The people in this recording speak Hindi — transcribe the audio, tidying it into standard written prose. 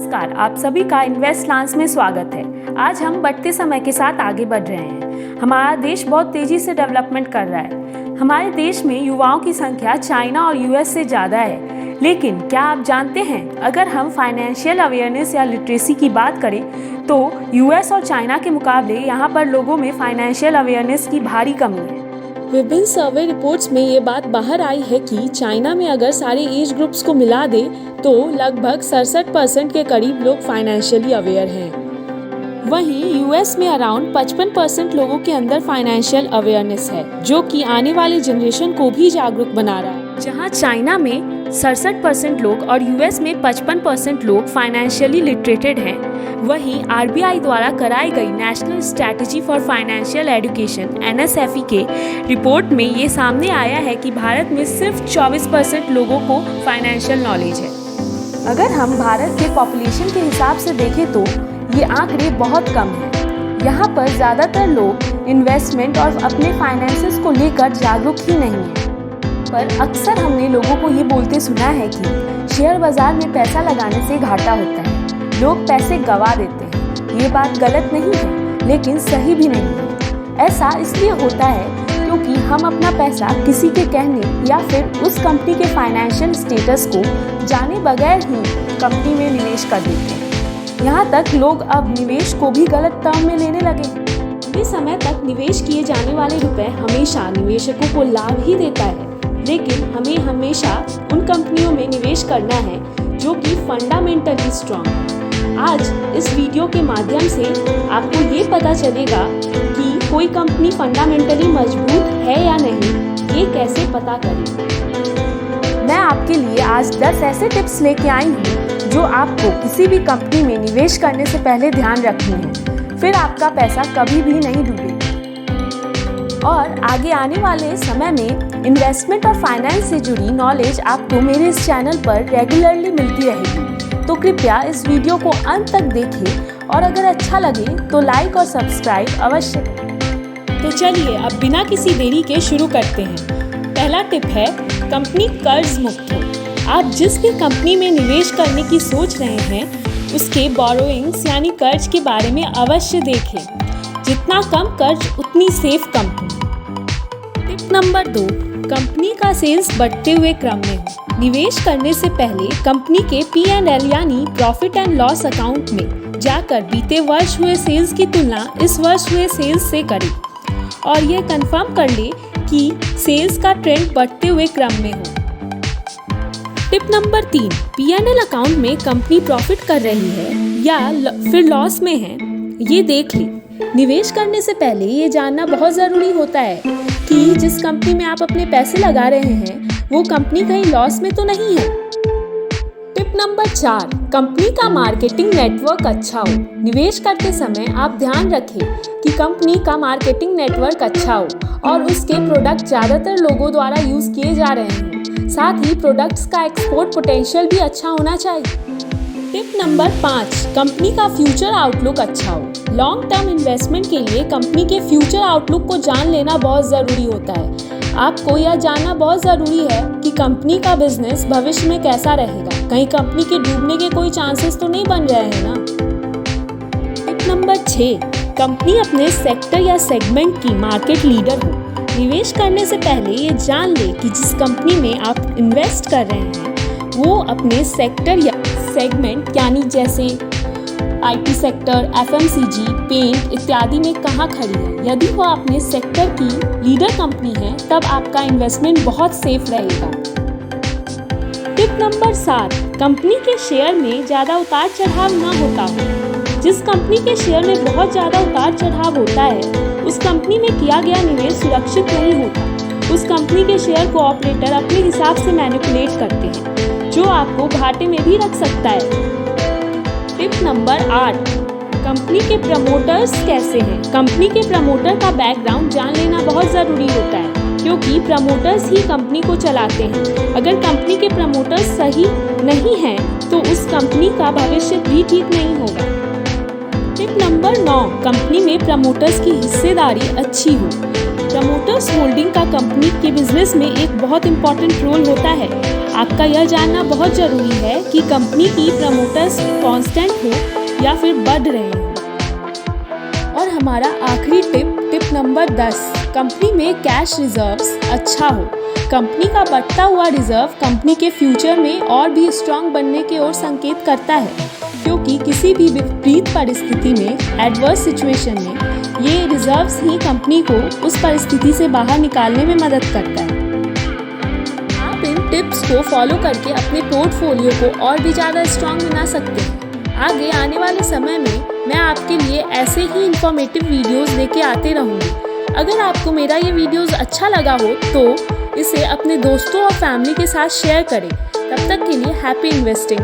नमस्कार, आप सभी का इन्वेस्ट लांस में स्वागत है। आज हम बढ़ते समय के साथ आगे बढ़ रहे हैं। हमारा देश बहुत तेजी से डेवलपमेंट कर रहा है। हमारे देश में युवाओं की संख्या चाइना और यूएस से ज़्यादा है। लेकिन क्या आप जानते हैं, अगर हम फाइनेंशियल अवेयरनेस या लिटरेसी की बात करें तो यूएस और चाइना के मुकाबले यहाँ पर लोगों में फाइनेंशियल अवेयरनेस की भारी कमी है। विभिन्न सर्वे रिपोर्ट्स में ये बात बाहर आई है कि चाइना में अगर सारे एज ग्रुप्स को मिला दे तो लगभग 67% के करीब लोग फाइनेंशियली अवेयर हैं। वहीं यूएस में अराउंड 55% लोगों के अंदर फाइनेंशियल अवेयरनेस है, जो कि आने वाले जनरेशन को भी जागरूक बना रहा है। जहां चाइना में 67% लोग और यूएस में 55% लोग फाइनेंशियली लिटरेटेड हैं, वहीं आरबीआई द्वारा कराई गई national strategy for financial education (NSFE) के रिपोर्ट में ये सामने आया है कि भारत में सिर्फ 24% लोगों को फाइनेंशियल नॉलेज है। अगर हम भारत के पॉपुलेशन के हिसाब से देखें तो ये आंकड़े बहुत कम हैं। यहाँ पर ज़्यादातर लोग इन्वेस्टमेंट और अपने फाइनेंसेस को लेकर जागरूक ही नहीं हैं। पर अक्सर हमने लोगों को ये बोलते सुना है कि शेयर बाजार में पैसा लगाने से घाटा होता है, लोग पैसे गंवा देते हैं। ये बात गलत नहीं है, लेकिन सही भी नहीं है। ऐसा इसलिए होता है क्योंकि हम अपना पैसा किसी के कहने या फिर उस कंपनी के फाइनेंशियल स्टेटस को जाने बगैर ही कंपनी में निवेश कर देते हैं। यहाँ तक लोग अब निवेश को भी गलत टर्म में लेने लगे। लंबे समय तक निवेश किए जाने वाले रुपए हमेशा निवेशकों को लाभ ही देता है, लेकिन हमें हमेशा उन कंपनियों में निवेश करना है जो कि फंडामेंटली स्ट्रांग है। आज इस वीडियो के माध्यम से आपको ये पता चलेगा कि कोई कंपनी फंडामेंटली मजबूत है या नहीं, ये कैसे पता करें। मैं आपके लिए आज 10 ऐसे टिप्स लेके आई हूँ जो आपको किसी भी कंपनी में निवेश करने से पहले ध्यान रखनी है, फिर आपका पैसा कभी भी नहीं डूबेगा। और आगे आने वाले समय में इन्वेस्टमेंट और फाइनेंस से जुड़ी नॉलेज आपको मेरे इस चैनल पर रेगुलरली मिलती रहेगी। तो कृपया इस वीडियो को अंत तक देखें और अगर अच्छा लगे तो लाइक और सब्सक्राइब अवश्य करें। तो चलिए अब बिना किसी देरी के शुरू करते हैं। पहला टिप है, कंपनी कर्ज मुक्त हो। आप जिस भी कंपनी में निवेश करने की सोच रहे हैं उसके बोरोइंग्स यानी कर्ज के बारे में अवश्य देखें। जितना कम कर्ज उतनी safe company. Tip number 2, company का सेल्स बढ़ते हुए क्रम में हो। निवेश करने से पहले कंपनी के P&L यानी प्रॉफिट एंड लॉस अकाउंट में जाकर बीते वर्ष हुए सेल्स की तुलना इस वर्ष हुए सेल्स से करें और यह कंफर्म कर ले कि सेल्स का ट्रेंड बढ़ते हुए क्रम में हो। टिप नंबर 3, P&L अकाउंट में कंपनी प्रॉफिट कर रही है या फिर लॉस में है, ये देख ले। निवेश करने से पहले ये जानना बहुत ज़रूरी होता है कि जिस कंपनी में आप अपने पैसे लगा रहे हैं वो कंपनी कहीं लॉस में तो नहीं है। टिप नंबर 4, कंपनी का मार्केटिंग नेटवर्क अच्छा हो। निवेश करते समय आप ध्यान रखें कि कंपनी का मार्केटिंग नेटवर्क अच्छा हो और उसके प्रोडक्ट ज़्यादातर लोगों द्वारा यूज़ किए जा रहे हैं। साथ ही प्रोडक्ट्स का एक्सपोर्ट पोटेंशियल भी अच्छा होना चाहिए। टिप नंबर 5, कंपनी का फ्यूचर आउटलुक अच्छा हो। लॉन्ग टर्म इन्वेस्टमेंट के लिए कंपनी के फ्यूचर आउटलुक को जान लेना बहुत ज़रूरी होता है। आपको यह जानना बहुत ज़रूरी है कि कंपनी का बिजनेस भविष्य में कैसा रहेगा। कहीं कंपनी के डूबने के कोई चांसेस तो नहीं बन रहे हैं ना। टिप नंबर 6, कंपनी अपने सेक्टर या सेगमेंट की मार्केट लीडर हो। निवेश करने से पहले ये जान ले कि जिस कंपनी में आप इन्वेस्ट कर रहे हैं वो अपने सेक्टर या सेगमेंट यानी जैसे IT सेक्टर, FMCG, पेंट इत्यादि में कहाँ खड़ी है। यदि वो अपने सेक्टर की लीडर कंपनी है तब आपका इन्वेस्टमेंट बहुत सेफ रहेगा। टिप नंबर 7, कंपनी के शेयर में ज़्यादा उतार चढ़ाव ना होता हो। जिस कंपनी के शेयर में बहुत ज़्यादा उतार चढ़ाव होता है उस कंपनी में किया गया निवेश सुरक्षित नहीं होता। उस कंपनी के शेयर को ऑपरेटर अपने हिसाब से मैनिपुलेट करते हैं, जो आपको घाटे में भी रख सकता है। टिप नंबर 8, कंपनी के प्रमोटर्स कैसे हैं। कंपनी के प्रमोटर का बैकग्राउंड जान लेना बहुत ज़रूरी होता है, क्योंकि प्रमोटर्स ही कंपनी को चलाते हैं। अगर कंपनी के प्रमोटर्स सही नहीं हैं तो उस कंपनी का भविष्य भी ठीक नहीं होगा। टिप नंबर 9, कंपनी में प्रमोटर्स की हिस्सेदारी अच्छी हो। प्रमोटर्स होल्डिंग का कंपनी के बिजनेस में एक बहुत इंपॉर्टेंट रोल होता है। आपका यह जानना बहुत जरूरी है कि कंपनी की प्रमोटर्स कांस्टेंट हो या फिर बढ़ रहे हो। और हमारा आखिरी टिप नंबर 10, कंपनी में कैश रिजर्व्स अच्छा हो। कंपनी का बढ़ता हुआ रिजर्व कंपनी के फ्यूचर में और भी स्ट्रांग बनने की ओर संकेत करता है, क्योंकि किसी भी विपरीत परिस्थिति में, एडवर्स सिचुएशन में, ये रिजर्व्स ही कंपनी को उस परिस्थिति से बाहर निकालने में मदद करता है। आप इन टिप्स को फॉलो करके अपने पोर्टफोलियो को और भी ज़्यादा स्ट्रांग बना सकते हैं। आगे आने वाले समय में मैं आपके लिए ऐसे ही इंफॉर्मेटिव वीडियोस लेके आते रहूँगी। अगर आपको मेरा ये वीडियोस अच्छा लगा हो तो इसे अपने दोस्तों और फैमिली के साथ शेयर करें। तब तक के लिए हैप्पी इन्वेस्टिंग।